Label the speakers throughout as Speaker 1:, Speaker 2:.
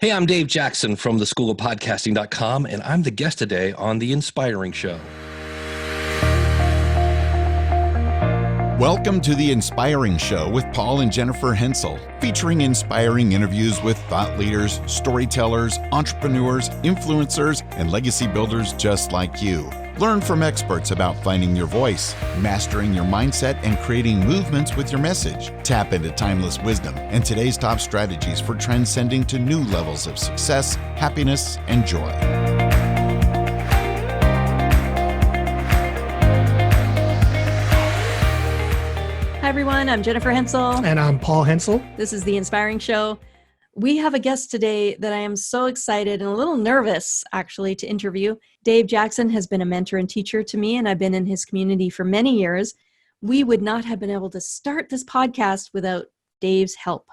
Speaker 1: Hey, I'm Dave Jackson from the schoolofpodcasting.com, and I'm the guest today on The Inspiring Show.
Speaker 2: Welcome to The Inspiring Show with Paul and Jennifer Hensel, featuring inspiring interviews with thought leaders, storytellers, entrepreneurs, influencers, and legacy builders just like you. Learn from experts about finding your voice, mastering your mindset, and creating movements with your message. Tap into timeless wisdom and today's top strategies for transcending to new levels of success, happiness, and joy.
Speaker 3: Hi, everyone. I'm Jennifer Hensel.
Speaker 4: And I'm Paul Hensel.
Speaker 3: This is The Inspiring Show. We have a guest today that I am so excited and a little nervous, actually, to interview. Dave Jackson has been a mentor and teacher to me, and I've been in his community for many years. We would not have been able to start this podcast without Dave's help.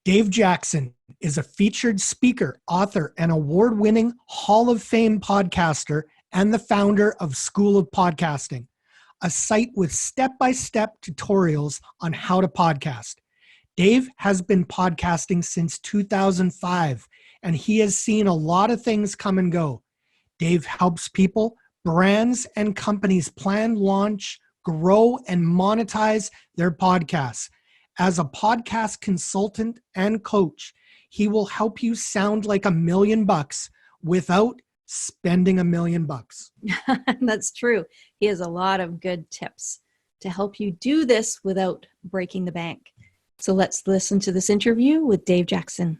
Speaker 4: Dave Jackson is a featured speaker, author, and award-winning Hall of Fame podcaster and the founder of School of Podcasting, a site with step-by-step tutorials on how to podcast. Dave has been podcasting since 2005, and he has seen a lot of things come and go. Dave helps people, brands, and companies plan, launch, grow, and monetize their podcasts. As a podcast consultant and coach, he will help you sound like $1 million without spending $1 million.
Speaker 3: That's true. He has a lot of good tips to help you do this without breaking the bank. So let's listen to this interview with Dave Jackson.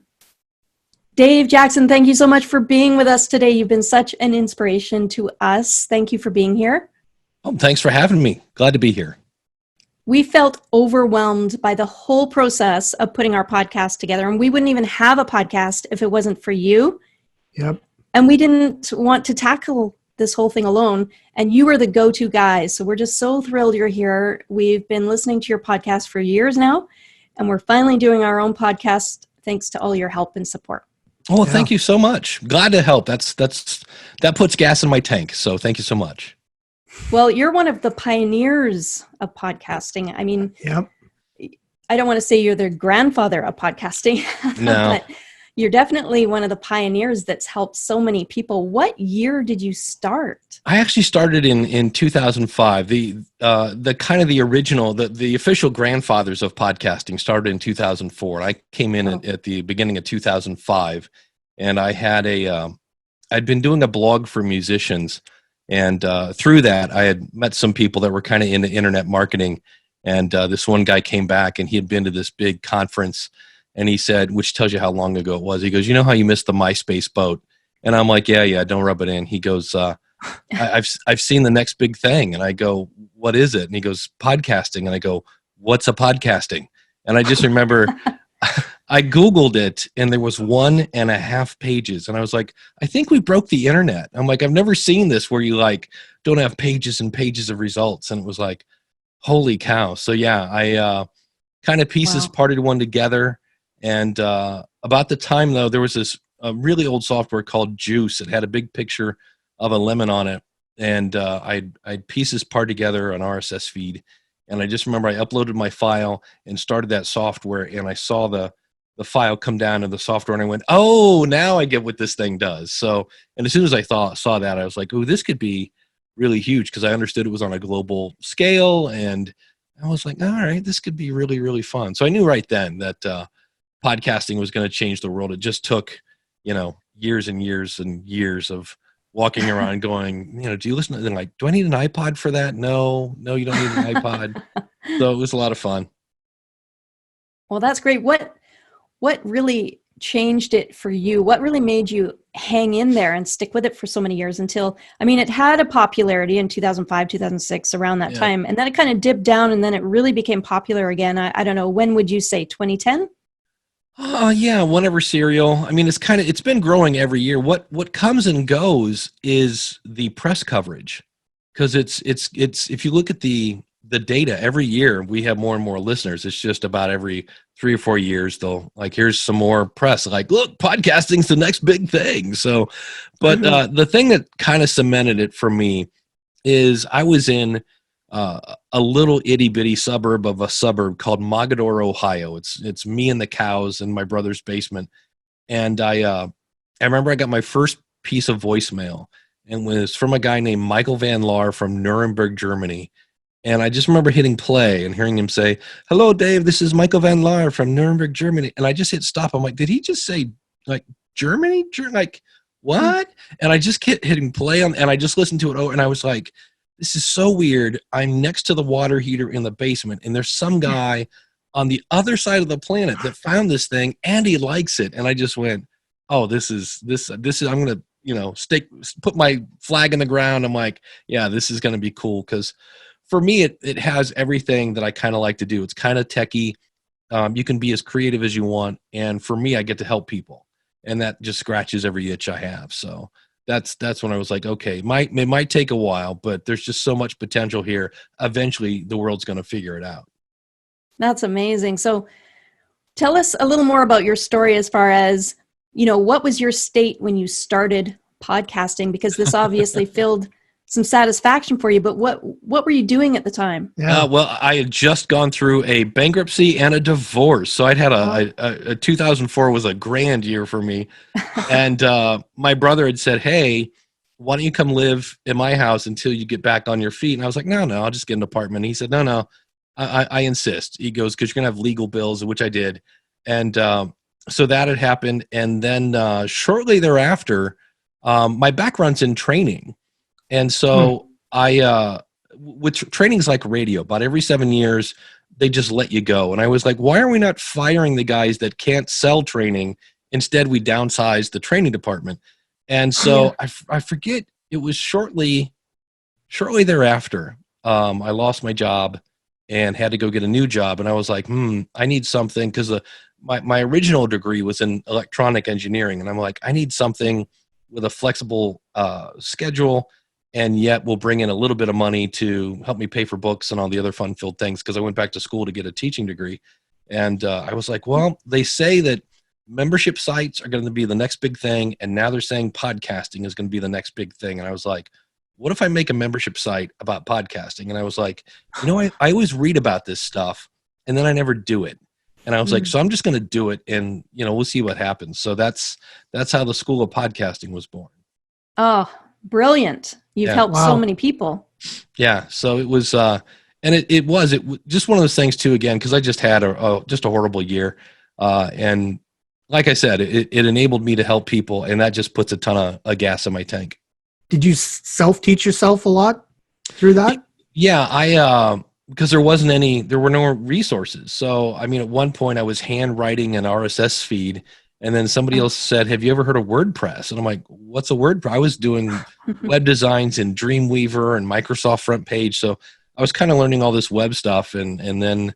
Speaker 3: Dave Jackson, thank you so much for being with us today. You've been such an inspiration to us. Thank you for being here.
Speaker 1: Oh, thanks for having me. Glad to be here.
Speaker 3: We felt overwhelmed by the whole process of putting our podcast together, and we wouldn't even have a podcast if it wasn't for you.
Speaker 4: Yep.
Speaker 3: And we didn't want to tackle this whole thing alone, and you are the go-to guy. So we're just so thrilled you're here. We've been listening to your podcast for years now, and we're finally doing our own podcast thanks to all your help and support.
Speaker 1: Oh, thank you so much. Glad to help. That puts gas in my tank. So thank you so much.
Speaker 3: Well, you're one of the pioneers of podcasting. I mean,
Speaker 4: Yep.
Speaker 3: I don't want to say you're the grandfather of podcasting,
Speaker 1: No.
Speaker 3: but you're definitely one of the pioneers that's helped so many people. What year did you start?
Speaker 1: I actually started in 2005. The kind of the original, the official grandfathers of podcasting started in 2004. I came in at the beginning of 2005, and I had I'd been doing a blog for musicians, and through that I had met some people that were kind of into internet marketing, and this one guy came back, and he had been to this big conference, and he said, which tells you how long ago it was. He goes, "You know how you missed the MySpace boat?" And I'm like, yeah, don't rub it in. He goes, I've seen the next big thing. And I go, "What is it?" And he goes, "Podcasting." And I go, "What's a podcasting?" And I just remember I Googled it, and there was 1.5 pages. And I was like, I think we broke the internet. I'm like, I've never seen this where you don't have pages and pages of results. And it was like, holy cow. So yeah, I kind of pieces parted one together. And about the time, though, there was this really old software called Juice. It had a big picture of a lemon on it, and I'd pieces part together an RSS feed. And I just remember I uploaded my file and started that software, and I saw the file come down to the software, and I went, "Oh, now I get what this thing does." So, and as soon as I saw that, I was like, "Oh, this could be really huge," because I understood it was on a global scale, and I was like, "All right, this could be really, really fun." So I knew right then that podcasting was going to change the world. It just took, years and years and years of walking around going, do you listen to them? Like, do I need an iPod for that? No, you don't need an iPod. So it was a lot of fun.
Speaker 3: Well, that's great. What really changed it for you? What really made you hang in there and stick with it for so many years until, it had a popularity in 2005, 2006, around that time. And then it kind of dipped down, and then it really became popular again. I don't know. When would you say, 2010?
Speaker 1: Yeah, whenever Serial. It's been growing every year. What comes and goes is the press coverage, because it's if you look at the data every year, we have more and more listeners. It's just about every 3 or 4 years they'll here's some more press. Like, look, podcasting's the next big thing. So, but the thing that kind of cemented it for me is I was in a little itty bitty suburb of a suburb called Mogadore, Ohio. It's me and the cows in my brother's basement. And I remember I got my first piece of voicemail, and it was from a guy named Michael Van Laar from Nuremberg, Germany. And I just remember hitting play and hearing him say, "Hello, Dave, this is Michael Van Laar from Nuremberg, Germany." And I just hit stop. I'm like, did he just say like Germany? Like what? And I just kept hitting play on, and I just listened to it over, and I was like, this is so weird. I'm next to the water heater in the basement, and there's some guy on the other side of the planet that found this thing, and he likes it. And I just went, oh, this is, I'm going to, put my flag in the ground. I'm like, yeah, this is going to be cool. Cause for me, it has everything that I kind of like to do. It's kind of techie. You can be as creative as you want. And for me, I get to help people, and that just scratches every itch I have. So that's when I was like, okay, it might take a while, but there's just so much potential here. Eventually the world's going to figure it out.
Speaker 3: That's amazing. So tell us a little more about your story as far as, what was your state when you started podcasting? Because this obviously filled some satisfaction for you, but what were you doing at the time?
Speaker 4: Yeah.
Speaker 1: Well, I had just gone through a bankruptcy and a divorce. So I'd had a 2004 was a grand year for me. And my brother had said, hey, why don't you come live in my house until you get back on your feet? And I was like, no, I'll just get an apartment. And he said, no, I insist. He goes, because you're going to have legal bills, which I did. And so that had happened. And then shortly thereafter, my background's in training. And so with trainings like radio, about every 7 years, they just let you go. And I was like, why are we not firing the guys that can't sell training? Instead, we downsized the training department. And so I forget, it was shortly thereafter, I lost my job and had to go get a new job. And I was like, I need something, because my original degree was in electronic engineering. And I'm like, I need something with a flexible schedule, and yet will bring in a little bit of money to help me pay for books and all the other fun-filled things, because I went back to school to get a teaching degree. And I was like, well, they say that membership sites are going to be the next big thing, and now they're saying podcasting is going to be the next big thing. And I was like, what if I make a membership site about podcasting? And I was like, I always read about this stuff, and then I never do it. And I was like, so I'm just going to do it, and we'll see what happens. So that's how the School of Podcasting was born.
Speaker 3: Oh, brilliant. You've helped so many people.
Speaker 1: Yeah. So it was, and it was just one of those things too, again, because I just had just a horrible year. And like I said, it enabled me to help people, and that just puts a ton of gas in my tank.
Speaker 4: Did you self-teach yourself a lot through that?
Speaker 1: Yeah, because there were no resources. So, I mean, at one point I was handwriting an RSS feed, and then somebody else said, have you ever heard of WordPress? And I'm like, what's a WordPress? I was doing web designs in Dreamweaver and Microsoft Front Page. So I was kind of learning all this web stuff. And then,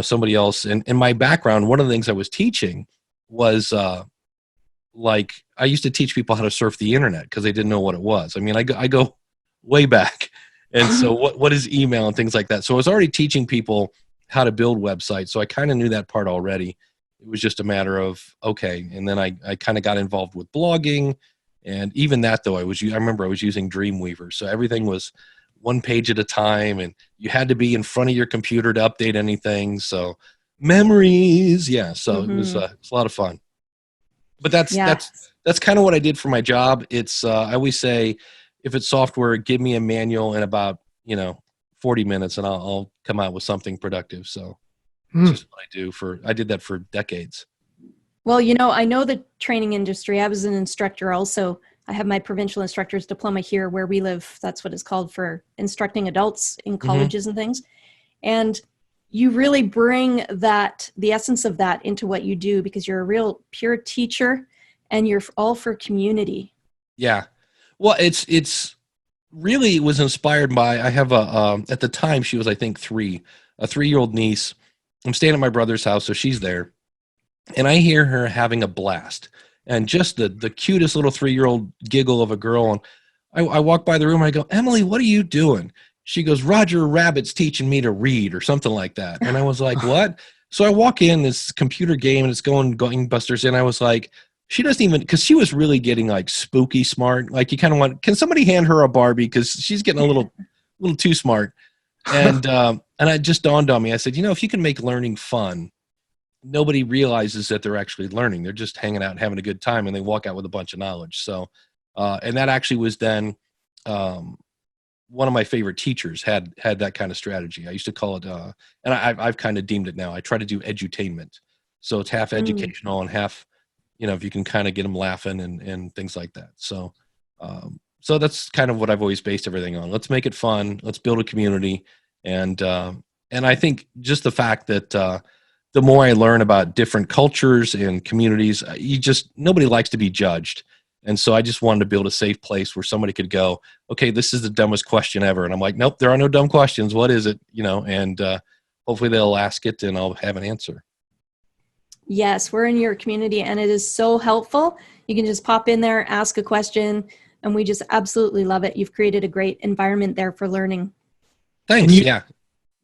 Speaker 1: somebody else, and in my background, one of the things I was teaching was, like, I used to teach people how to surf the internet because they didn't know what it was. I mean, I go way back. And so what is email and things like that. So I was already teaching people how to build websites. So I kind of knew that part already. It was just a matter of, okay. And then I kind of got involved with blogging, and even that though, I remember I was using Dreamweaver. So everything was one page at a time, and you had to be in front of your computer to update anything. So memories. Yeah. So it's a lot of fun. But that's kind of what I did for my job. It's I always say, if it's software, give me a manual in about 40 minutes, and I'll come out with something productive. So it's just what I do. I did that for decades.
Speaker 3: Well, I know the training industry. I was an instructor also. I have my provincial instructor's diploma here where we live. That's what it's called, for instructing adults in colleges and things. And you really bring the essence of that into what you do, because you're a real pure teacher, and you're all for community. Yeah.
Speaker 1: Well, it's really was inspired by, I have at the time she was, I think, a 3-year-old niece. I'm staying at my brother's house, so she's there, and I hear her having a blast, and just the cutest little 3-year-old giggle of a girl. And I walk by the room, and I go, Emily, what are you doing? She goes, Roger Rabbit's teaching me to read, or something like that. And I was like, what? So I walk in this computer game, and it's going gangbusters. And I was like, she doesn't even, because she was really getting like spooky smart. Like, you kind of want, can somebody hand her a Barbie? Because she's getting a little too smart. And it just dawned on me. I said, if you can make learning fun, nobody realizes that they're actually learning. They're just hanging out and having a good time, and they walk out with a bunch of knowledge. So, and that actually was then, one of my favorite teachers had that kind of strategy. I used to call it, and I've kind of deemed it now. I try to do edutainment, so it's half
Speaker 3: Mm.
Speaker 1: educational and half, if you can kind of get them laughing and things like that. So, so that's kind of what I've always based everything on. Let's make it fun. Let's build a community, and I think just the fact that the more I learn about different cultures and communities, nobody likes to be judged. And so I just wanted to build a safe place where somebody could go, okay, this is the dumbest question ever. And I'm like, nope, there are no dumb questions. What is it? And hopefully they'll ask it and I'll have an answer.
Speaker 3: Yes, we're in your community and it is so helpful. You can just pop in there, ask a question, and we just absolutely love it. You've created a great environment there for learning.
Speaker 1: Thanks. Yeah.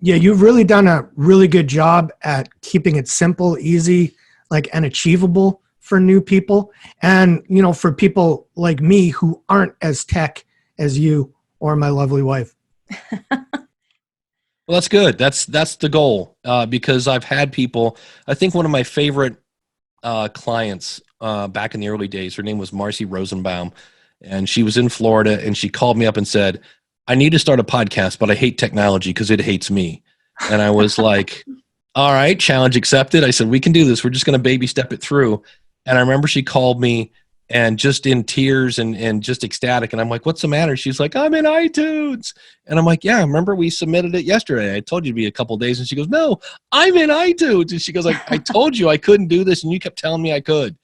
Speaker 4: Yeah, you've really done a really good job at keeping it simple, easy, and achievable for new people. And, for people like me who aren't as tech as you or my lovely wife.
Speaker 1: Well, that's good. That's the goal, because I've had people. I think one of my favorite clients back in the early days, her name was Marcy Rosenbaum, and she was in Florida, and she called me up and said, I need to start a podcast, but I hate technology because it hates me. And I was like, all right, challenge accepted. I said, we can do this. We're just going to baby step it through. And I remember she called me and just in tears and just ecstatic. And I'm like, what's the matter? She's like, I'm in iTunes. And I'm like, yeah, remember we submitted it yesterday. I told you to be a couple of days. And she goes, no, I'm in iTunes. And she goes, I told you I couldn't do this. And you kept telling me I could.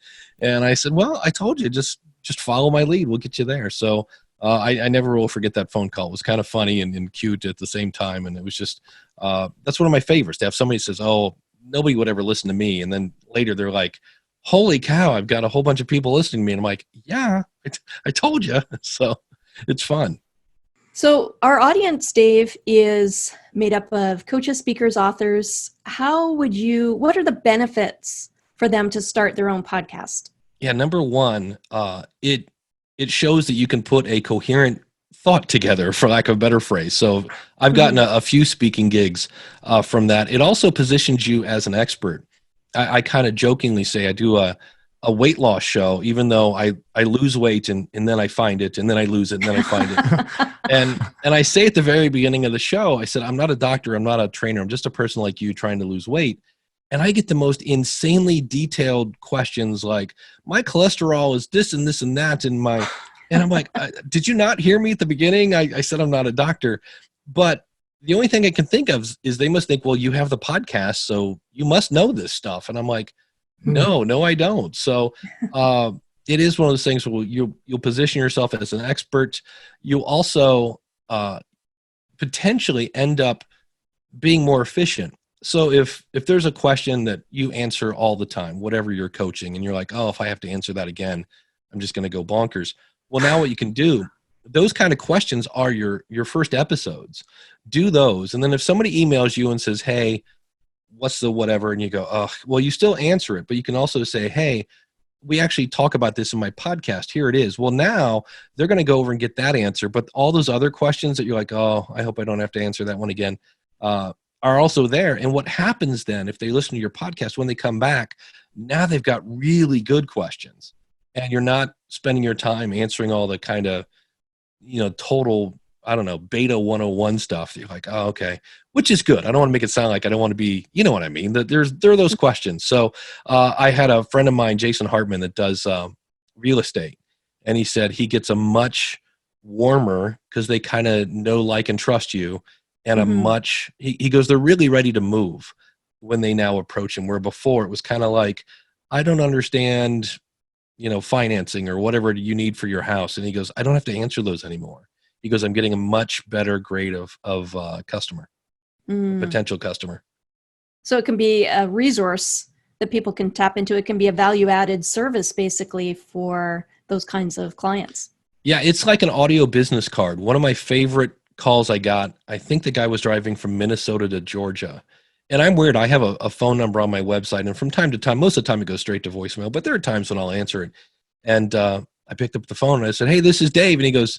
Speaker 1: And I said, well, I told you, just follow my lead. We'll get you there. So I never will forget that phone call. It was kind of funny and cute at the same time. And it was just, that's one of my favorites, to have somebody who says, oh, nobody would ever listen to me. And then later they're like, holy cow, I've got a whole bunch of people listening to me. And I'm like, yeah, I told you. So it's fun.
Speaker 3: So our audience, Dave, is made up of coaches, speakers, authors. What are the benefits for them to start their own podcast?
Speaker 1: Yeah, number one, it shows that you can put a coherent thought together, for lack of a better phrase. So I've gotten a few speaking gigs from that. It also positions you as an expert. I kind of jokingly say I do a weight loss show, even though I lose weight and then I find it, and then I lose it, and then I find it. and I say at the very beginning of the show, I said, I'm not a doctor, I'm not a trainer, I'm just a person like you trying to lose weight. And I get the most insanely detailed questions like, my cholesterol is this and this and that. And I'm like, did you not hear me at the beginning? I said, I'm not a doctor. But the only thing I can think of is they must think, well, you have the podcast, so you must know this stuff. And I'm like, no, I don't. So it is one of those things where you'll position yourself as an expert. You'll also potentially end up being more efficient. So if there's a question that you answer all the time, whatever you're coaching, and you're like, oh, if I have to answer that again, I'm just going to go bonkers. Well, now what you can do, those kind of questions are your first episodes. Do those. And then if somebody emails you and says, hey, what's the whatever? And you go, oh, well, you still answer it, but you can also say, hey, we actually talk about this in my podcast. Here it is. Well, now they're going to go over and get that answer. But all those other questions that you're like, oh, I hope I don't have to answer that one again, are also there. And what happens then, if they listen to your podcast, when they come back, now they've got really good questions. And you're not spending your time answering all the kind of, total, I don't know, beta 101 stuff. You're like, oh, okay, which is good. I don't want to make it sound like I don't want to be, you know what I mean? That there are those questions. So I had a friend of mine, Jason Hartman, that does real estate. And he said he gets a much warmer, because they kind of know, like, and trust you. And he goes, they're really ready to move when they now approach him, where before it was kind of like, I don't understand, financing or whatever you need for your house. And he goes, I don't have to answer those anymore. He goes, I'm getting a much better grade of customer, potential customer.
Speaker 3: So it can be a resource that people can tap into. It can be a value-added service, basically, for those kinds of clients. Yeah,
Speaker 1: it's like an audio business card. One of my favorite calls I got, I think the guy was driving from Minnesota to Georgia. And I'm weird. I have a phone number on my website, and from time to time, most of the time it goes straight to voicemail, but there are times when I'll answer it. And I picked up the phone and I said, hey, this is Dave. And he goes,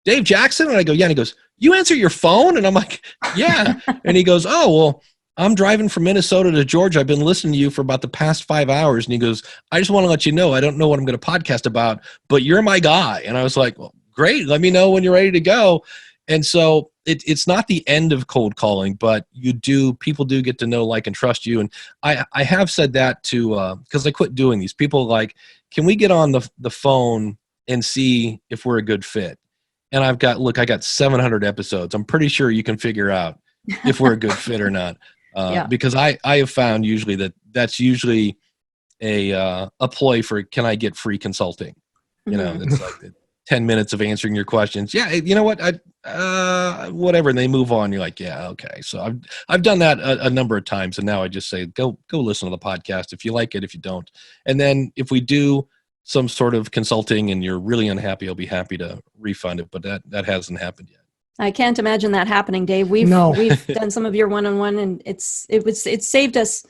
Speaker 1: Dave Jackson? And I go, yeah. And he goes, you answer your phone? And I'm like, yeah. And he goes, oh, well, I'm driving from Minnesota to Georgia. I've been listening to you for about the past 5 hours. And he goes, I just want to let you know, I don't know what I'm going to podcast about, but you're my guy. And I was like, well, great. Let me know when you're ready to go. And so it's not the end of cold calling, but people do get to know, like, and trust you. And I have said that to, because I quit doing these. People like, can we get on the phone and see if we're a good fit? And I got 700 episodes. I'm pretty sure you can figure out if we're a good fit or not.
Speaker 3: Yeah.
Speaker 1: Because I have found usually that's usually a ploy for, can I get free consulting? You know,
Speaker 3: Mhm.
Speaker 1: it's like 10 minutes of answering your questions. Yeah, you know what? Whatever. And they move on. You're like, yeah, okay. So I've done that a number of times, and now I just say, go listen to the podcast if you like it, if you don't. And then if we do some sort of consulting and you're really unhappy, I'll be happy to refund it. But that hasn't happened yet.
Speaker 3: I can't imagine that happening, Dave. We've done some of your one-on-one, and it saved us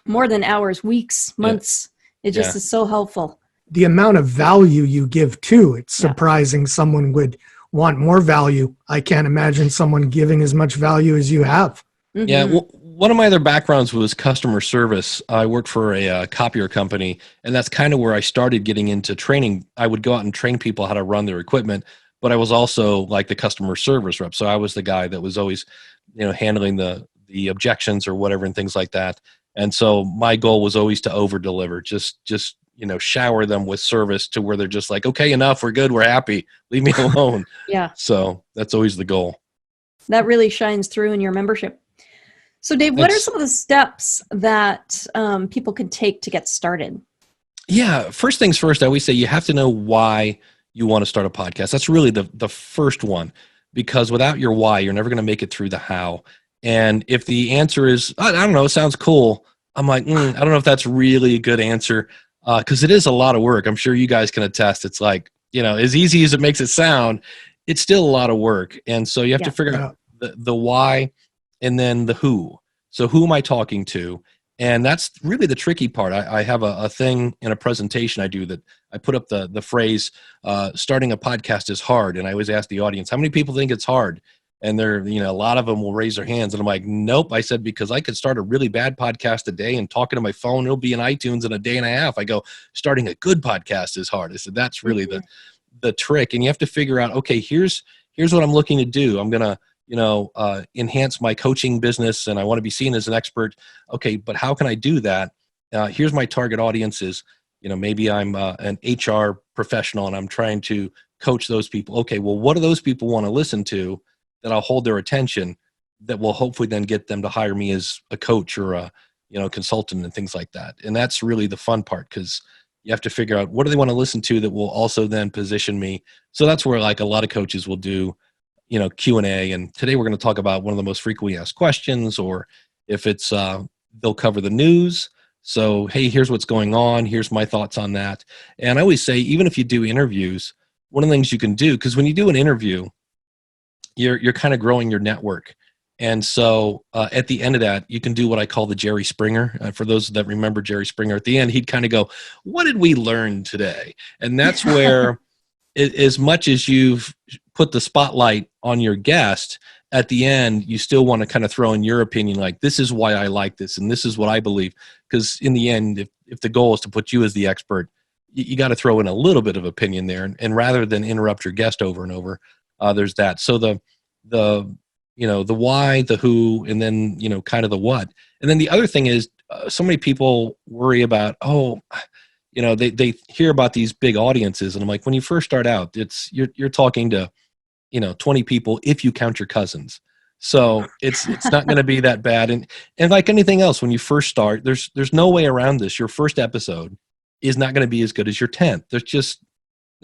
Speaker 3: more than hours, weeks, months. It just is so helpful.
Speaker 4: The amount of value you give too, it's
Speaker 3: Yeah.
Speaker 4: surprising someone would want more value. I can't imagine someone giving as much value as you have.
Speaker 3: Mhm.
Speaker 1: Yeah, well, one of my other backgrounds was customer service. I worked for a copier company, and that's kind of where I started getting into training. I would go out and train people how to run their equipment, but I was also like the customer service rep. So I was the guy that was always, handling the objections or whatever and things like that. And so my goal was always to over deliver, just shower them with service to where they're just like, okay, enough, we're good, we're happy, leave me alone.
Speaker 3: Yeah,
Speaker 1: So that's always the goal.
Speaker 3: that really shines through in your membership. So, Dave, what are some of the steps that people can take to get started?
Speaker 1: Yeah, first things first, I always say you have to know why you want to start a podcast. That's really the first one, because without your why, you're never going to make it through the how. And if the answer is, I don't know, it sounds cool, I'm like, I don't know if that's really a good answer, because it is a lot of work. I'm sure you guys can attest. It's like, as easy as it makes it sound, it's still a lot of work. And so you have to figure out the why and then the who. So who am I talking to? And that's really the tricky part. I have a thing in a presentation I do that I put up the phrase, starting a podcast is hard. And I always ask the audience, how many people think it's hard? And a lot of them will raise their hands. And I'm like, nope. I said, because I could start a really bad podcast a day and talking to my phone, it'll be in iTunes in a day and a half. I go, starting a good podcast is hard. I said, that's really the trick. And you have to figure out, okay, here's what I'm looking to do. I'm going to, enhance my coaching business, and I want to be seen as an expert. Okay, but how can I do that? Here's my target audiences. Maybe I'm an HR professional and I'm trying to coach those people. Okay, well, what do those people want to listen to that I'll hold their attention, that will hopefully then get them to hire me as a coach or a consultant and things like that. And that's really the fun part, because you have to figure out what do they want to listen to that will also then position me. So that's where, like, a lot of coaches will do Q&A. And today we're going to talk about one of the most frequently asked questions, or if it's, they'll cover the news. So, hey, here's what's going on. Here's my thoughts on that. And I always say, even if you do interviews, one of the things you can do, because when you do an interview, you're kind of growing your network. And so at the end of that, you can do what I call the Jerry Springer. For those that remember Jerry Springer, at the end, he'd kind of go, what did we learn today? And that's where, as much as you've put the spotlight on your guest, at the end, you still want to kind of throw in your opinion, like, this is why I like this, and this is what I believe. Because in the end, if the goal is to put you as the expert, you got to throw in a little bit of opinion there. And rather than interrupt your guest over and over, there's that. So the why, the who, and then, kind of the what. And then the other thing is, so many people worry about, they hear about these big audiences. And I'm like, when you first start out, you're talking to, 20 people, if you count your cousins. So it's not going to be that bad. And like anything else, when you first start, there's no way around this. Your first episode is not going to be as good as your 10th. It's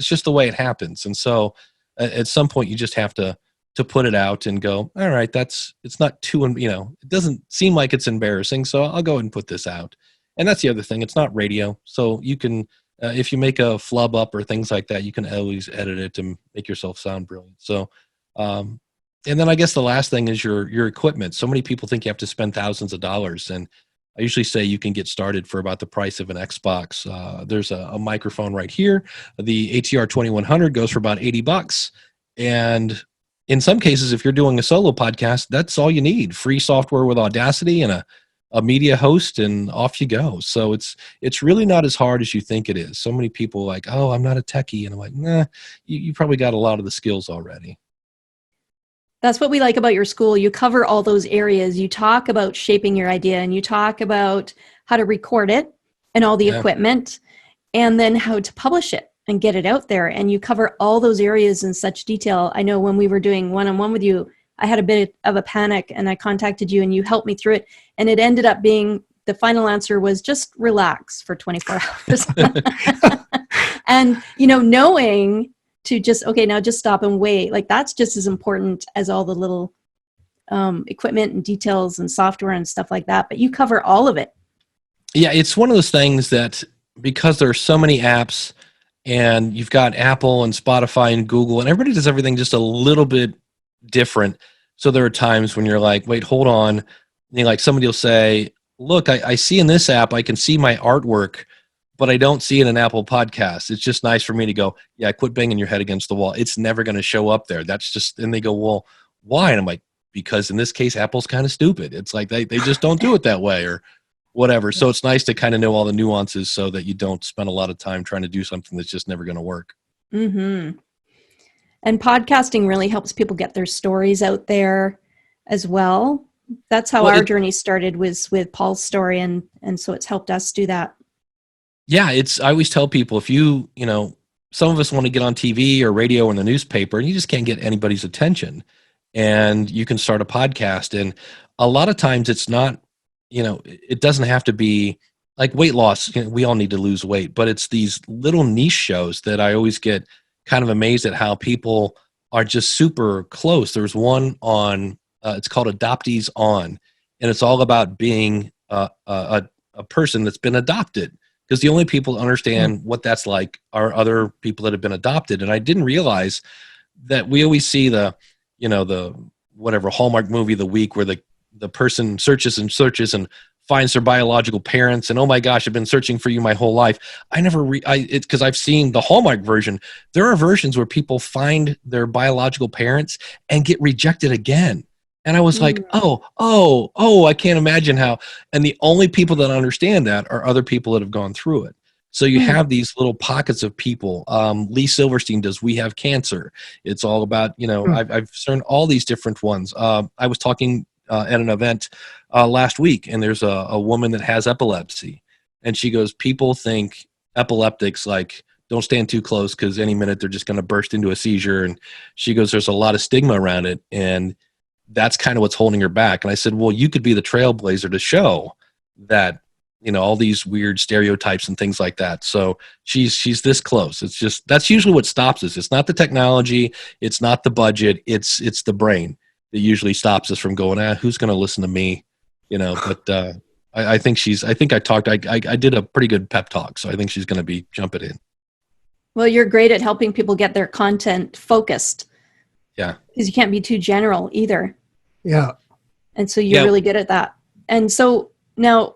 Speaker 1: just the way it happens. And so at some point you just have to put it out and go, all right, it's not too, it doesn't seem like it's embarrassing. So I'll go ahead and put this out. And that's the other thing. It's not radio. So you can, if you make a flub up or things like that, you can always edit it to make yourself sound brilliant. So, and then I guess the last thing is your equipment. So many people think you have to spend thousands of dollars. And I usually say you can get started for about the price of an Xbox. There's a microphone right here. The ATR 2100 goes for about $80. And in some cases, if you're doing a solo podcast, that's all you need: free software with Audacity and a media host, and off you go. So it's really not as hard as you think it is. So many people are like, oh, I'm not a techie. And I'm like, nah, you probably got a lot of the skills already.
Speaker 3: That's what we like about your school. You cover all those areas. You talk about shaping your idea, and you talk about how to record it and all the
Speaker 1: Yeah.
Speaker 3: equipment, and then how to publish it and get it out there. And you cover all those areas in such detail. I know when we were doing one-on-one with you, I had a bit of a panic, and I contacted you and you helped me through it. And it ended up being, the final answer was just relax for 24 hours. And, knowing to just, okay, now just stop and wait. Like, that's just as important as all the little equipment and details and software and stuff like that. But you cover all of it.
Speaker 1: Yeah, it's one of those things that, because there are so many apps, and you've got Apple and Spotify and Google, and everybody does everything just a little bit different. So there are times when you're like, wait, hold on. And like, somebody will say, look, I see in this app, I can see my artwork, but I don't see it in Apple Podcasts. It's just nice for me to go, yeah, quit banging your head against the wall. It's never going to show up there. That's just, and they go, well, why? And I'm like, because in this case, Apple's kind of stupid. It's like they just don't do it that way, or whatever. So it's nice to kind of know all the nuances so that you don't spend a lot of time trying to do something that's just never going to work.
Speaker 3: Mm-hmm. And podcasting really helps people get their stories out there as well. That's how our journey started, was with Paul's story. And so it's helped us do that.
Speaker 1: Yeah. I always tell people, if some of us want to get on TV or radio or in the newspaper, and you just can't get anybody's attention, and you can start a podcast. And a lot of times it's not, it doesn't have to be like weight loss. We all need to lose weight, but it's these little niche shows that I always get kind of amazed at how people are just super close. There's one on, it's called Adoptees On, and it's all about being a person that's been adopted, because the only people that understand what that's like are other people that have been adopted. And I didn't realize that we always see the whatever Hallmark movie of the week, where the person searches and searches and finds their biological parents, and oh my gosh, I've been searching for you my whole life. I never because I've seen the Hallmark version. There are versions where people find their biological parents and get rejected again. And I was like, oh, I can't imagine how. And the only people that understand that are other people that have gone through it. So you have these little pockets of people. Lee Silverstein does We Have Cancer. It's all about, I've seen all these different ones. I was talking at an event last week, and there's a woman that has epilepsy. And she goes, people think epileptics like don't stand too close because any minute they're just going to burst into a seizure. And she goes, there's a lot of stigma around it. And that's kind of what's holding her back. And I said, well, you could be the trailblazer to show that, all these weird stereotypes and things like that. So she's this close. It's just, that's usually what stops us. It's not the technology. It's not the budget. It's the brain that usually stops us from going, who's going to listen to me? But I think I did a pretty good pep talk. So I think she's going to be jumping in.
Speaker 3: Well, you're great at helping people get their content focused.
Speaker 1: Yeah.
Speaker 3: Because you can't be too general either.
Speaker 4: Yeah.
Speaker 3: And so you're really good at that. And so now,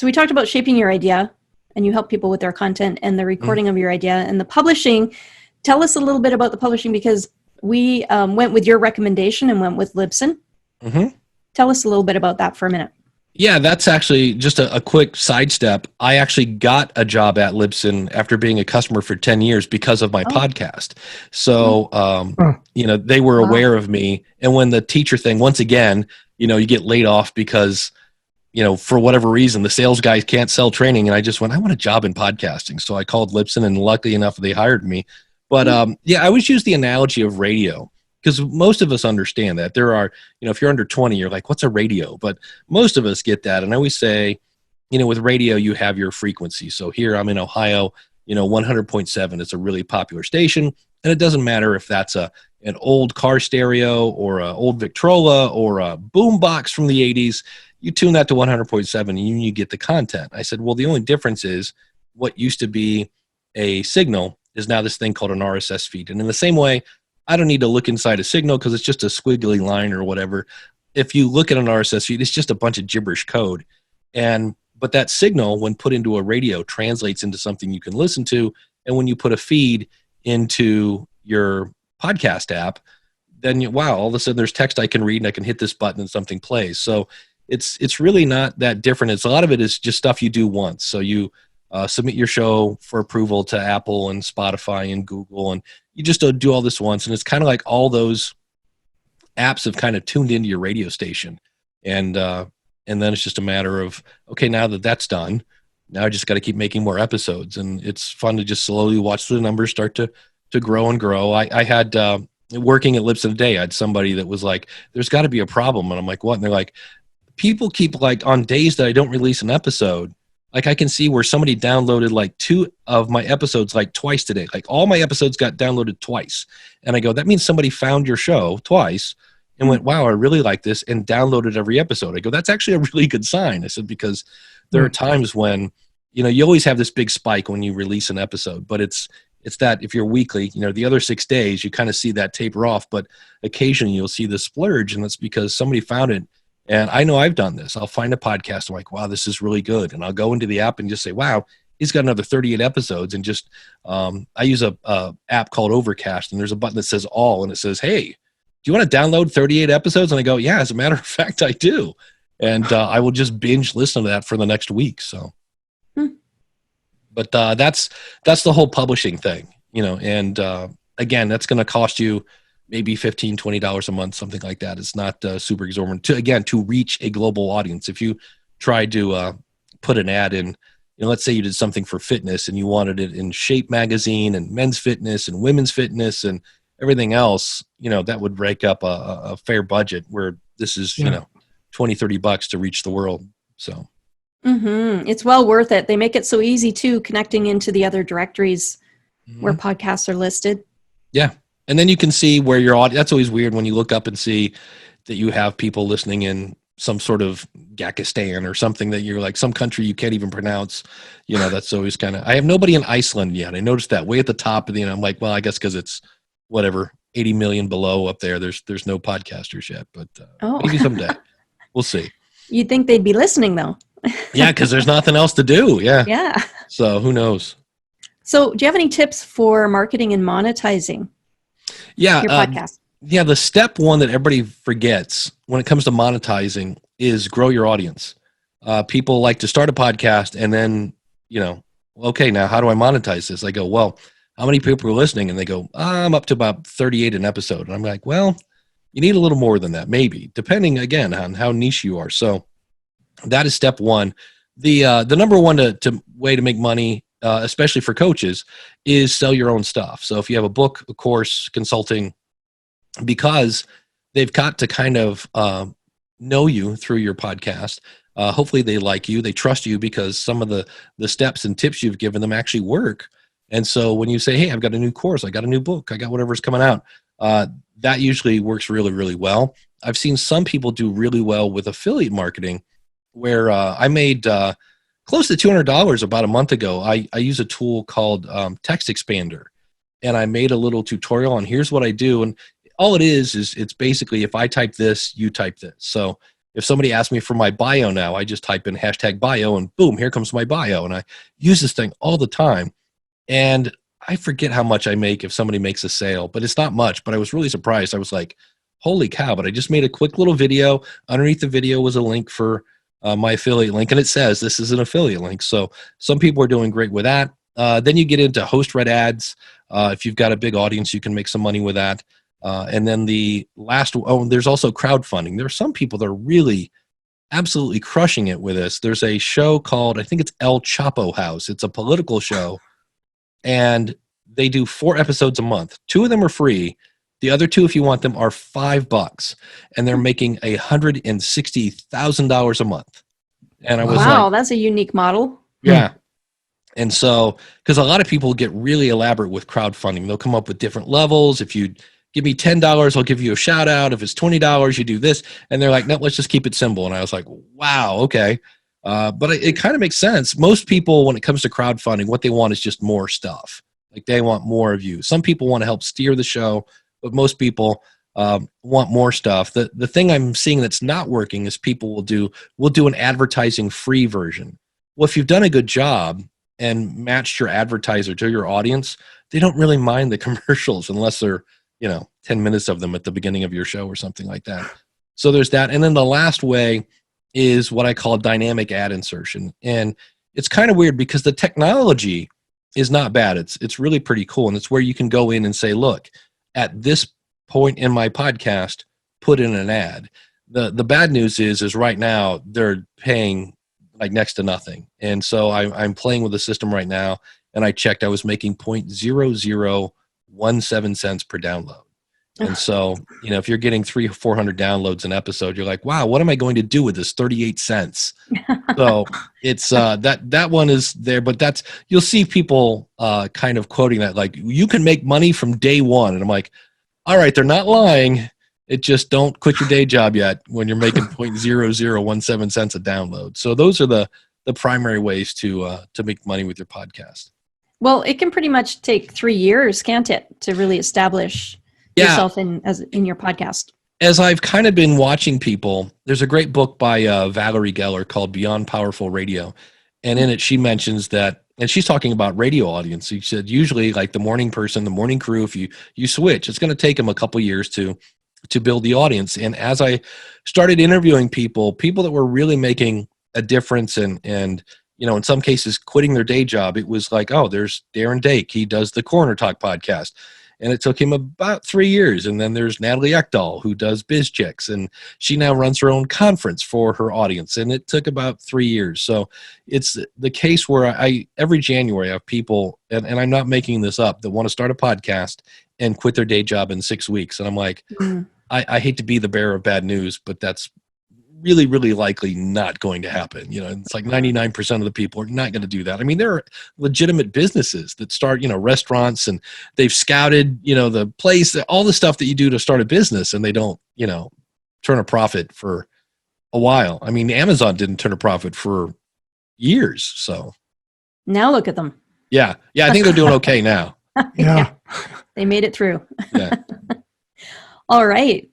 Speaker 3: we talked about shaping your idea, and you help people with their content and the recording of your idea and the publishing. Tell us a little bit about the publishing, because we went with your recommendation and went with Libsyn. Mm-hmm. Tell us a little bit about that for a minute.
Speaker 1: Yeah, that's actually just a quick sidestep. I actually got a job at Libsyn after being a customer for 10 years because of my podcast. So, they were aware of me. And when the teacher thing, once again, you get laid off because, for whatever reason, the sales guys can't sell training. And I just went, I want a job in podcasting. So I called Libsyn, and luckily enough, they hired me. But I always use the analogy of radio, because most of us understand that. There are, if you're under 20, you're like, what's a radio? But most of us get that. And I always say, with radio, you have your frequency. So here I'm in Ohio, 100.7. It's a really popular station. And it doesn't matter if that's an old car stereo or an old Victrola or a boom box from the 80s. You tune that to 100.7 and you get the content. I said, well, the only difference is what used to be a signal is now this thing called an RSS feed. And in the same way, I don't need to look inside a signal because it's just a squiggly line or whatever. If you look at an RSS feed, it's just a bunch of gibberish code. But that signal, when put into a radio, translates into something you can listen to. And when you put a feed into your podcast app, then wow, all of a sudden there's text I can read and I can hit this button and something plays. So it's really not that different. It's a lot of it is just stuff you do once. So you submit your show for approval to Apple and Spotify and Google, and you just do all this once. And it's kind of like all those apps have kind of tuned into your radio station, and then it's just a matter of, okay, now that that's done, now I just got to keep making more episodes, and it's fun to just slowly watch the numbers start to grow and grow. I had working at Lips of the Day, I had somebody that was like, "There's got to be a problem," and I'm like, "What?" And they're like, "People keep like on days that I don't release an episode." Like I can see where somebody downloaded like 2 of my episodes like twice today. Like all my episodes got downloaded twice. And I go, that means somebody found your show twice and went, wow, I really like this, and downloaded every episode. I go, that's actually a really good sign. I said, because there are times when, you always have this big spike when you release an episode, but it's that if you're weekly, the other 6 days, you kind of see that taper off, but occasionally you'll see the splurge, and that's because somebody found it. And I know I've done this. I'll find a podcast. I'm like, wow, this is really good. And I'll go into the app and just say, wow, he's got another 38 episodes. And just, I use a app called Overcast, and there's a button that says all, and it says, hey, do you want to download 38 episodes? And I go, yeah, as a matter of fact, I do. And I will just binge listen to that for the next week. So, but that's the whole publishing thing, and again, that's going to cost you maybe $15, $20 a month, something like that. It's not super exorbitant to reach a global audience. If you try to put an ad in, let's say you did something for fitness and you wanted it in Shape magazine and men's fitness and women's fitness and everything else, that would rake up a fair budget, where this is, $20, $30 to reach the world. So.
Speaker 3: It's well worth it. They make it so easy too, connecting into the other directories where podcasts are listed. Yeah.
Speaker 1: And then you can see where your audience, that's always weird when you look up and see that you have people listening in some sort of Gakistan or something that you're like, some country you can't even pronounce. That's always kind of, I have nobody in Iceland yet. I noticed that way at the top of the, I'm like, well, I guess because it's whatever, 80 million below up there. There's no podcasters yet, but maybe someday. We'll see.
Speaker 3: You'd think they'd be listening though.
Speaker 1: Yeah, because there's nothing else to do. Yeah.
Speaker 3: Yeah.
Speaker 1: So who knows?
Speaker 3: So do you have any tips for marketing and monetizing?
Speaker 1: Yeah.
Speaker 3: Your podcast.
Speaker 1: Yeah. The step one that everybody forgets when it comes to monetizing is grow your audience. People like to start a podcast and then, okay, now how do I monetize this? I go, well, how many people are listening? And they go, I'm up to about 38 an episode. And I'm like, well, you need a little more than that, maybe, depending again on how niche you are. So that is step one. The number one way to make money, especially for coaches, is sell your own stuff. So if you have a book, a course, consulting, because they've got to kind of know you through your podcast. Hopefully they like you, they trust you, because some of the steps and tips you've given them actually work. And so when you say, hey, I've got a new course, I got a new book, I got whatever's coming out, that usually works really, really well. I've seen some people do really well with affiliate marketing, where I made close to $200 about a month ago. I use a tool called Text Expander, and I made a little tutorial on here's what I do. And all it is it's basically, if I type this, you type this. So if somebody asks me for my bio now, I just type in #bio and boom, here comes my bio. And I use this thing all the time. And I forget how much I make if somebody makes a sale, but it's not much. But I was really surprised. I was like, holy cow, but I just made a quick little video. Underneath the video was a link for my affiliate link, and it says this is an affiliate link. So some people are doing great with that. Then you get into host read ads. If you've got a big audience, you can make some money with that. And then the last, there's also crowdfunding. There are some people that are really absolutely crushing it with this. There's a show called, I think it's El Chapo House. It's a political show, and they do 4 episodes a month. 2 of them are free. The other 2, if you want them, are $5, and they're making $160,000 a month. And I was
Speaker 3: wow, that's a unique model.
Speaker 1: Yeah. And so, because a lot of people get really elaborate with crowdfunding, they'll come up with different levels. If you give me $10, I'll give you a shout out. If it's $20, you do this. And they're like, no, let's just keep it simple. And I was like, wow, okay. But it kind of makes sense. Most people, when it comes to crowdfunding, what they want is just more stuff. Like they want more of you. Some people want to help steer the show, but most people want more stuff. The thing I'm seeing that's not working is people will do an advertising free version. Well, if you've done a good job and matched your advertiser to your audience, they don't really mind the commercials unless they're 10 minutes of them at the beginning of your show or something like that. So there's that. And then the last way is what I call dynamic ad insertion. And it's kind of weird because the technology is not bad. It's really pretty cool. And it's where you can go in and say, look, at this point in my podcast, put in an ad. The bad news is right now they're paying like next to nothing. And so I'm playing with the system right now, and I checked, I was making 0.0017 cents per download. And so, if you're getting 300 or 400 downloads an episode, you're like, wow, what am I going to do with this 38 cents? So it's that one is there, but you'll see people kind of quoting that, like, you can make money from day one. And I'm like, all right, they're not lying. It just don't quit your day job yet when you're making 0.0017 cents a download. So those are the primary ways to make money with your podcast.
Speaker 3: Well, it can pretty much take 3 years, can't it, to really establish yourself in your podcast?
Speaker 1: As I've kind of been watching people, there's a great book by Valerie Geller called Beyond Powerful Radio. And in it, she mentions that, and she's talking about radio audience. She said, usually like the morning person, the morning crew, if you switch, it's going to take them a couple years to build the audience. And as I started interviewing people that were really making a difference and in some cases quitting their day job, it was like, oh, there's Darren Dake. He does the Corner Talk podcast. And it took him about 3 years. And then there's Natalie Ekdahl, who does Biz Chicks, and she now runs her own conference for her audience. And it took about 3 years. So it's the case where every January I have people, and I'm not making this up, that want to start a podcast and quit their day job in 6 weeks. And I'm like, I hate to be the bearer of bad news, but that's really, really likely not going to happen. It's like 99% of the people are not going to do that. I mean, there are legitimate businesses that start, restaurants, and they've scouted, the place, all the stuff that you do to start a business, and they don't, turn a profit for a while. I mean, Amazon didn't turn a profit for years. So
Speaker 3: now look at them.
Speaker 1: Yeah. I think they're doing okay now.
Speaker 4: Yeah.
Speaker 3: They made it through.
Speaker 1: Yeah.
Speaker 3: All right.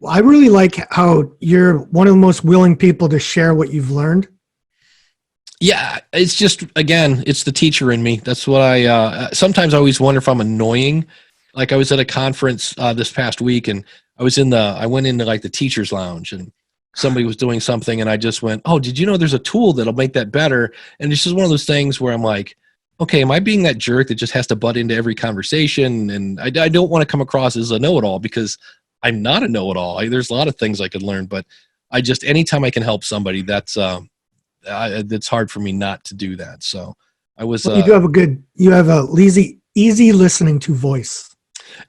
Speaker 4: I really like how you're one of the most willing people to share what you've learned.
Speaker 1: Yeah, it's just, again, it's the teacher in me. That's what sometimes I always wonder if I'm annoying. Like I was at a conference this past week, and I went into like the teacher's lounge, and somebody was doing something, and I just went, oh, did you know there's a tool that'll make that better? And it's just one of those things where I'm like, okay, am I being that jerk that just has to butt into every conversation? And I don't want to come across as a know-it-all, because I'm not a know-it-all. There's a lot of things I could learn, but anytime I can help somebody, it's hard for me not to do that. So I was.
Speaker 4: Well, you have a easy listening to voice.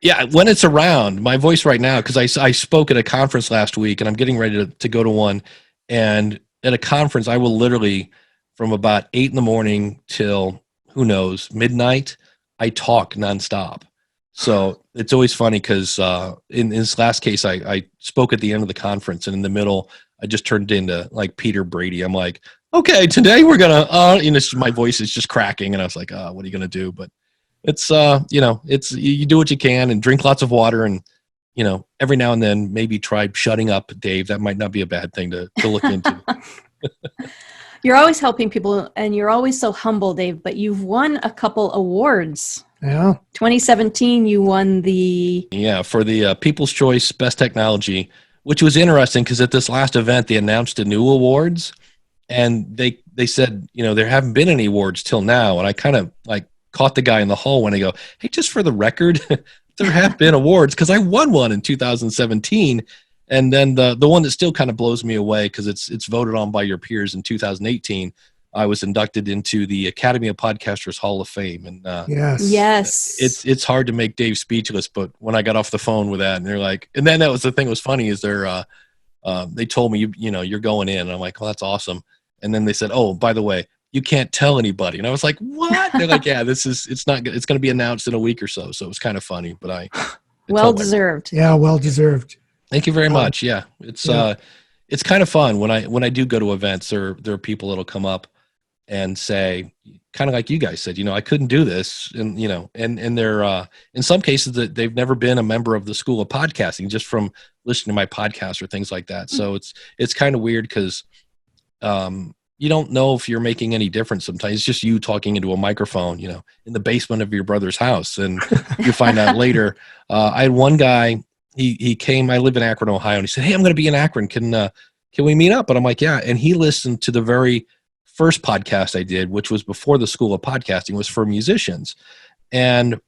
Speaker 1: Yeah, when it's around, my voice right now, because I spoke at a conference last week, and I'm getting ready to go to one. And at a conference, I will literally, from about 8 a.m. till, who knows, midnight, I talk nonstop. So it's always funny because in this last case, I spoke at the end of the conference, and in the middle, I just turned into like Peter Brady. I'm like, okay, today we're going to, my voice is just cracking. And I was like, what are you going to do? But it's, you do what you can and drink lots of water, and, every now and then maybe try shutting up, Dave. That might not be a bad thing to look into.
Speaker 3: You're always helping people, and you're always so humble, Dave, but you've won a couple awards.
Speaker 4: Yeah.
Speaker 3: 2017, you won
Speaker 1: for the People's Choice Best Technology, which was interesting because at this last event, they announced the new awards, and they said, there haven't been any awards till now. And I kind of like caught the guy in the hall when I go, hey, just for the record, there have been awards, because I won one in 2017. And then the one that still kind of blows me away, because it's voted on by your peers, in 2018, I was inducted into the Academy of Podcasters Hall of Fame. And
Speaker 3: yes,
Speaker 1: it's hard to make Dave speechless. But when I got off the phone with that, and they're like, and then that was the thing that was funny, is they told me, you're going in. And I'm like, well, that's awesome. And then they said, oh, by the way, you can't tell anybody. And I was like, what? They're like, yeah, it's not good. It's going to be announced in a week or so. So it was kind of funny, but
Speaker 3: well deserved.
Speaker 4: Yeah, well deserved.
Speaker 1: Thank you very much. Yeah, it's kind of fun when I do go to events. There are people that'll come up and say, kind of like you guys said, I couldn't do this, and and they're in some cases that they've never been a member of the School of Podcasting, just from listening to my podcast or things like that. So it's kind of weird because you don't know if you're making any difference sometimes. It's just you talking into a microphone, in the basement of your brother's house. And you find out later. I had one guy, he came, I live in Akron, Ohio, and he said, "Hey, I'm going to be in Akron. Can we meet up?" And I'm like, "Yeah." And he listened to the very first podcast I did, which was before the School of Podcasting, was for musicians. And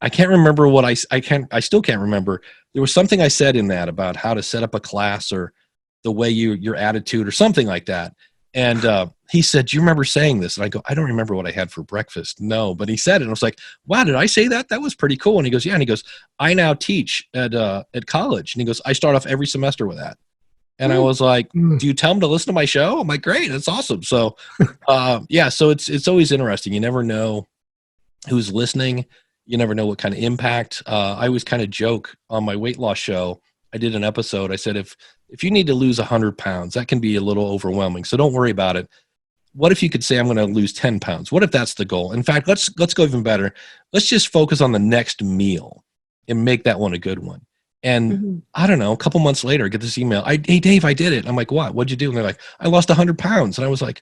Speaker 1: I can't remember what I still can't remember. There was something I said in that about how to set up a class, or the way your attitude, or something like that. And he said, "Do you remember saying this?" And I go, "I don't remember what I had for breakfast." No, but he said it. And I was like, "Wow, did I say that? That was pretty cool." And he goes, "Yeah." And he goes, "I now teach at college." And he goes, "I start off every semester with that." And I was like, "Do you tell them to listen to my show?" I'm like, "Great, that's awesome." So, yeah, so it's always interesting. You never know who's listening. You never know what kind of impact. I always kind of joke on my weight loss show. I did an episode. I said, if you need to lose 100 pounds, that can be a little overwhelming. So don't worry about it. What if you could say, "I'm going to lose 10 pounds? What if that's the goal? In fact, let's go even better. Let's just focus on the next meal and make that one a good one." And I don't know, a couple months later, I get this email. "Hey, Dave, I did it." I'm like, "What? What'd you do?" And they're like, "I lost 100 pounds. And I was like,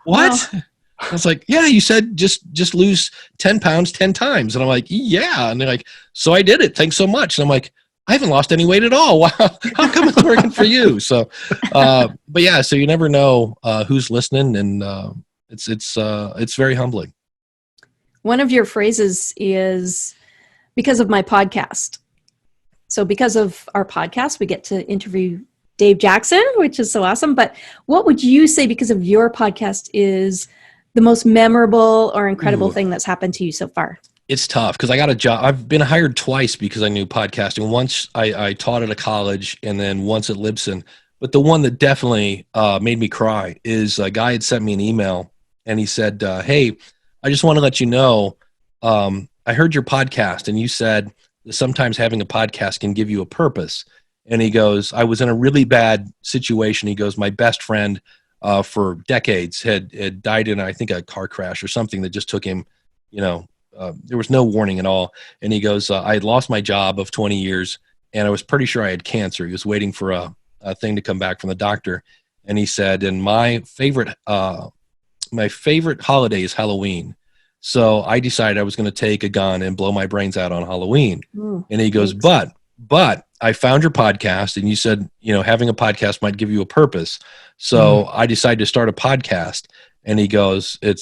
Speaker 1: "What?"
Speaker 3: Wow.
Speaker 1: I was like, "Yeah, you said just lose 10 pounds 10 times. And I'm like, "Yeah." And they're like, "So I did it. Thanks so much." And I'm like, "I haven't lost any weight at all. Wow. How come it's working for you?" So, but yeah, so you never know who's listening, and it's very humbling.
Speaker 3: One of your phrases is "because of my podcast." So because of our podcast, we get to interview Dave Jackson, which is so awesome. But what would you say, because of your podcast, is the most memorable or incredible thing that's happened to you so far?
Speaker 1: It's tough because I got a job. I've been hired twice because I knew podcasting. Once I taught at a college, and then once at Libsyn. But the one that definitely made me cry is a guy had sent me an email, and he said, "Hey, I just want to let you know, I heard your podcast, and you said that sometimes having a podcast can give you a purpose." And he goes, "I was in a really bad situation." He goes, "My best friend for decades had died in, I think, a car crash or something that just took him, there was no warning at all." And he goes, "I had lost my job of 20 years, and I was pretty sure I had cancer." He was waiting for a thing to come back from the doctor. And he said, "And my favorite holiday is Halloween. So I decided I was going to take a gun and blow my brains out on Halloween." And he goes,
Speaker 3: Thanks.
Speaker 1: but I found your podcast, and you said, having a podcast might give you a purpose. So I decided to start a podcast." And he goes, I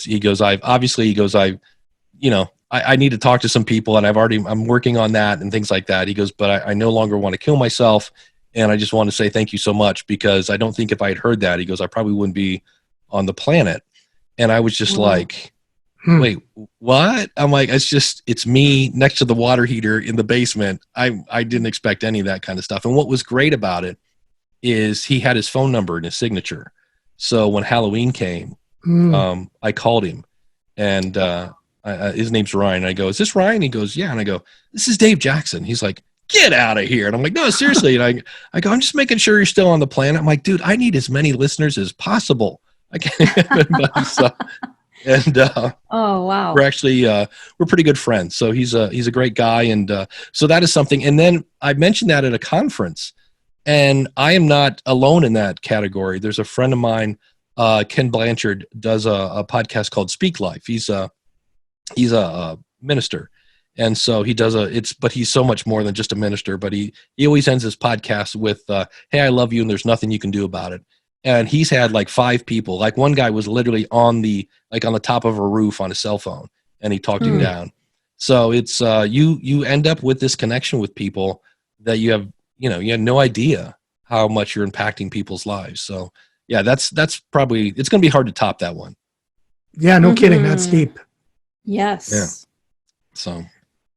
Speaker 1: need to talk to some people, and I'm working on that and things like that." He goes, "But I no longer want to kill myself. And I just want to say thank you so much, because I don't think if I had heard that," he goes, "I probably wouldn't be on the planet." And I was just like, "Wait, what?" I'm like, it's me next to the water heater in the basement. I didn't expect any of that kind of stuff. And what was great about it is he had his phone number in his signature. So when Halloween came, I called him, and his name's Ryan. I go, "Is this Ryan?" He goes, "Yeah." And I go, "This is Dave Jackson." He's like, "Get out of here." And I'm like, "No, seriously." And I go, "I'm just making sure you're still on the planet." I'm like, "Dude, I need as many listeners as possible. I can't." So, and
Speaker 3: Oh, wow.
Speaker 1: we're actually we're pretty good friends. So he's a great guy, and so that is something. And then I mentioned that at a conference, and I am not alone in that category. There's a friend of mine, Ken Blanchard, does a podcast called Speak Life. He's a minister. And so he does but he's so much more than just a minister. But he always ends his podcast with, "Hey, I love you, and there's nothing you can do about it." And he's had like 5 people. Like one guy was literally on the top of a roof on a cell phone, and he talked him down. So it's you end up with this connection with people that you have no idea how much you're impacting people's lives. So yeah, that's probably, it's going to be hard to top that one.
Speaker 4: Yeah, no kidding. That's deep.
Speaker 3: Yes.
Speaker 1: Yeah. So.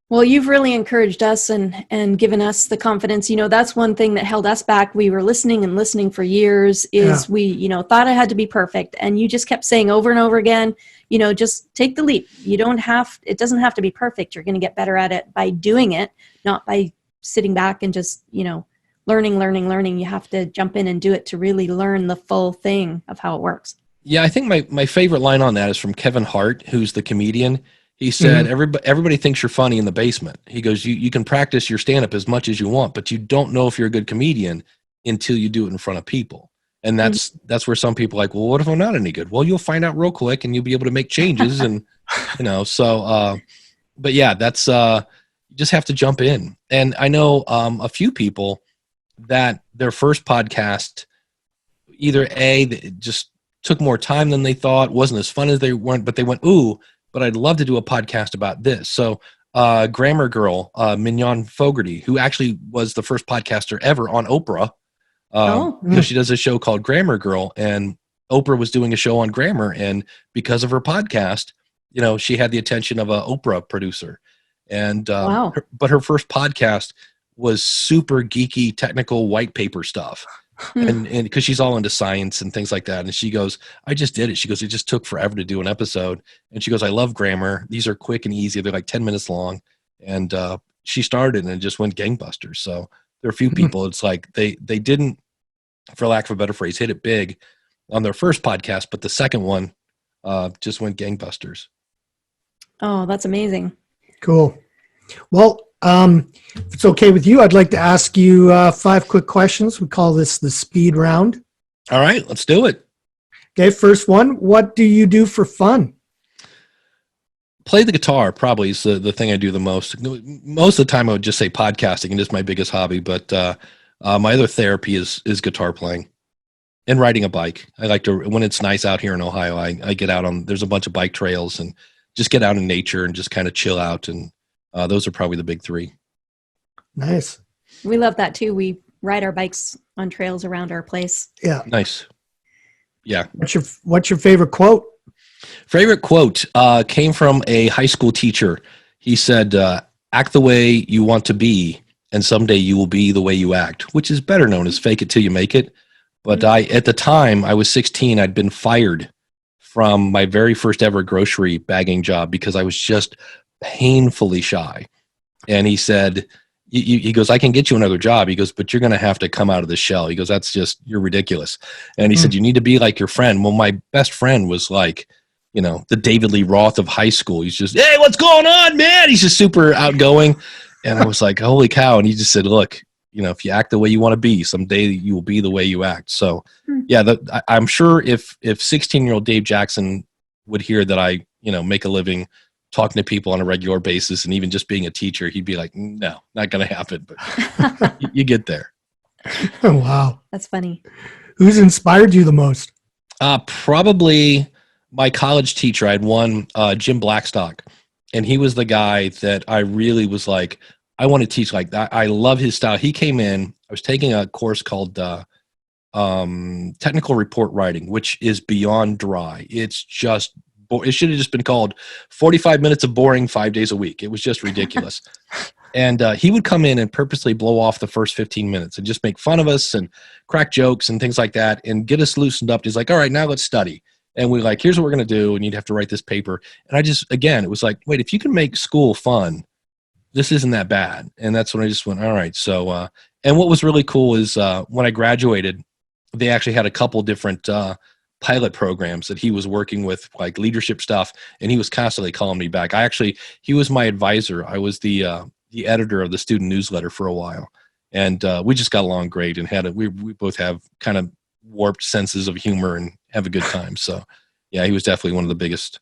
Speaker 3: Well, you've really encouraged us and given us the confidence. That's one thing that held us back. We were listening for years, we, thought it had to be perfect. And you just kept saying over and over again, just take the leap. It doesn't have to be perfect. You're going to get better at it by doing it, not by sitting back and just, learning. You have to jump in and do it to really learn the full thing of how it works.
Speaker 1: Yeah, I think my favorite line on that is from Kevin Hart, who's the comedian. He said, everybody thinks you're funny in the basement. He goes, you can practice your stand-up as much as you want, but you don't know if you're a good comedian until you do it in front of people. And that's where some people are like, well, what if I'm not any good? Well, you'll find out real quick and you'll be able to make changes. And, but yeah, that's, you just have to jump in. And I know a few people that their first podcast, either it just took more time than they thought, wasn't as fun as they weren't, but they went, ooh, but I'd love to do a podcast about this. So Grammar Girl, Mignon Fogarty, who actually was the first podcaster ever on Oprah, she does a show called Grammar Girl, and Oprah was doing a show on grammar, and because of her podcast, she had the attention of a Oprah producer. And but her first podcast was super geeky, technical white paper stuff. And because she's all into science and things like that. And she goes, I just did it. She goes, it just took forever to do an episode. And she goes, I love grammar. These are quick and easy. They're like 10 minutes long. And she started and it just went gangbusters. So there are a few people, it's like they didn't, for lack of a better phrase, hit it big on their first podcast, but the second one just went gangbusters.
Speaker 3: Oh, that's amazing.
Speaker 4: Cool. Well, if it's okay with you, I'd like to ask you 5 quick questions. We call this the speed round.
Speaker 1: All right, let's do it.
Speaker 4: Okay, first one. What do you do for fun?
Speaker 1: Play the guitar probably is the thing I do the most. Most of the time I would just say podcasting, and it's my biggest hobby, but my other therapy is guitar playing and riding a bike. I like to, when it's nice out here in Ohio, I get out on, there's a bunch of bike trails and just get out in nature and just kind of chill out. And those are probably the big 3.
Speaker 4: Nice.
Speaker 3: We love that too. We ride our bikes on trails around our place.
Speaker 4: Yeah.
Speaker 1: Nice. Yeah.
Speaker 4: What's your favorite quote?
Speaker 1: Favorite quote came from a high school teacher. He said, act the way you want to be, and someday you will be the way you act, which is better known as fake it till you make it. But at the time I was 16, I'd been fired from my very first ever grocery bagging job because I was just painfully shy. And he said, he goes, I can get you another job. He goes, but you're going to have to come out of the shell. He goes, you're ridiculous. And he said, you need to be like your friend. Well, my best friend was like, the David Lee Roth of high school. He's just, hey, what's going on, man? He's just super outgoing. And I was like, holy cow. And he just said, look, if you act the way you want to be, someday you will be the way you act. So yeah, I'm sure if 16-year-old Dave Jackson would hear that I, make a living talking to people on a regular basis and even just being a teacher, he'd be like, no, not going to happen. But you get there.
Speaker 4: Oh, wow.
Speaker 3: That's funny.
Speaker 4: Who's inspired you the most?
Speaker 1: Probably my college teacher. I had one, Jim Blackstock, and he was the guy that I really was like, I want to teach like that. I love his style. He came in, I was taking a course called technical report writing, which is beyond dry. It's just, it should have just been called 45 minutes of boring 5 days a week. It was just ridiculous. And he would come in and purposely blow off the first 15 minutes and just make fun of us and crack jokes and things like that and get us loosened up. He's like, all right, now let's study. And we're like, here's what we're going to do. And you'd have to write this paper. And I just, again, it was like, wait, if you can make school fun, this isn't that bad. And that's when I just went, all right. So, and what was really cool is when I graduated, they actually had a couple different pilot programs that he was working with, like leadership stuff. And he was constantly calling me back. He was my advisor. I was the editor of the student newsletter for a while. And we just got along great and we both have kind of warped senses of humor and have a good time. So yeah, he was definitely one of the biggest.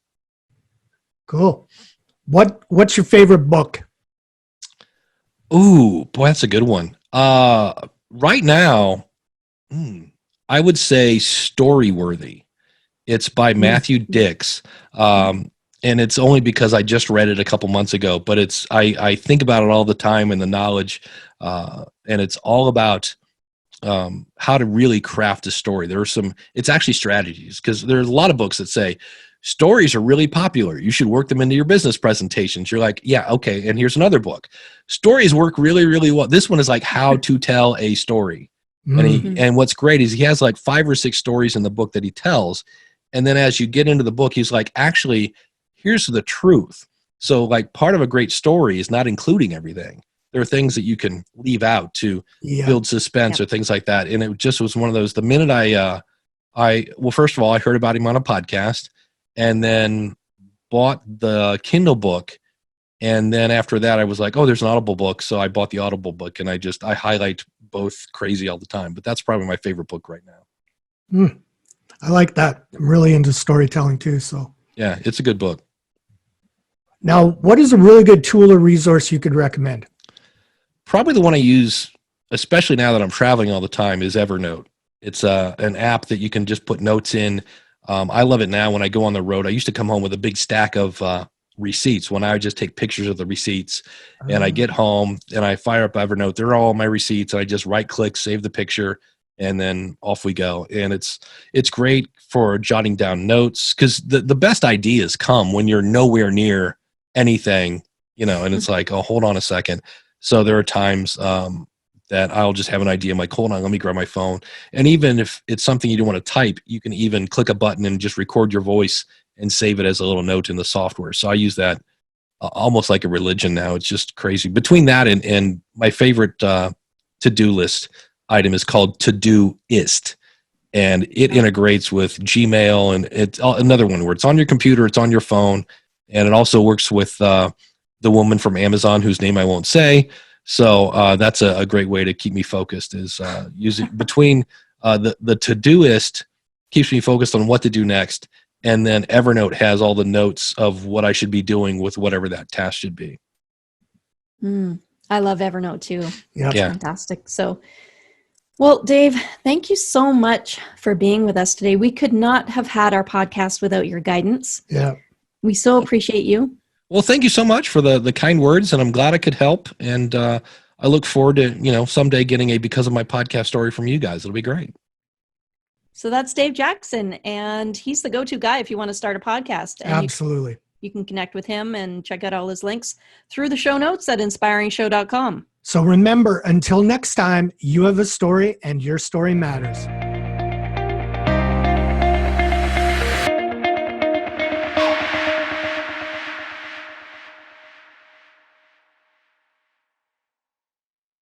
Speaker 4: Cool. What's your favorite book?
Speaker 1: Ooh, boy, that's a good one. Right now, I would say Storyworthy. It's by Matthew Dix. And it's only because I just read it a couple months ago, but I think about it all the time and the knowledge, and it's all about how to really craft a story. It's actually strategies, because there's a lot of books that say stories are really popular. You should work them into your business presentations. You're like, yeah, okay. And here's another book. Stories work really, really well. This one is like how to tell a story. And what's great is he has like 5 or 6 stories in the book that he tells. And then as you get into the book, he's like, actually, here's the truth. So like part of a great story is not including everything. There are things that you can leave out to build suspense or things like that. And it just was one of those, the minute well, first of all, I heard about him on a podcast and then bought the Kindle book. And then after that, I was like, oh, there's an Audible book. So I bought the Audible book and I highlight both crazy all the time, but that's probably my favorite book right now.
Speaker 4: I like that. I'm really into storytelling too. So
Speaker 1: Yeah, it's a good book.
Speaker 4: now, what is a really good tool or resource you could recommend?
Speaker 1: Probably the one I use, especially now that I'm traveling all the time, is Evernote. It's an app that you can just put notes in. I love it now when I go on the road. I used to come home with a big stack of receipts when I would just take pictures of the receipts, and I get home and I fire up Evernote. They're all my receipts. And I just right click, save the picture, and then off we go. And it's great for jotting down notes, because the best ideas come when you're nowhere near anything, and it's like, oh, hold on a second. So there are times that I'll just have an idea. I'm like, hold on, let me grab my phone. And even if it's something you don't want to type, you can even click a button and just record your voice and save it as a little note in the software. So I use that almost like a religion now. It's just crazy. Between that and my favorite to-do list item is called Todoist. And it integrates with Gmail, and it's another one where it's on your computer, it's on your phone, and it also works with the woman from Amazon whose name I won't say. So that's a great way to keep me focused, is using between the Todoist keeps me focused on what to do next, and then Evernote has all the notes of what I should be doing with whatever that task should be.
Speaker 3: I love Evernote too.
Speaker 4: Yep.
Speaker 3: It's fantastic. So, well, Dave, thank you so much for being with us today. We could not have had our podcast without your guidance.
Speaker 4: Yeah.
Speaker 3: We so appreciate you.
Speaker 1: Well, thank you so much for the kind words, and I'm glad I could help. And I look forward to, someday getting a Because of My Podcast story from you guys. It'll be great.
Speaker 3: So that's Dave Jackson, and he's the go-to guy if you want to start a podcast. And
Speaker 4: Absolutely.
Speaker 3: You can connect with him and check out all his links through the show notes at inspiringshow.com.
Speaker 4: So remember, until next time, you have a story and your story matters.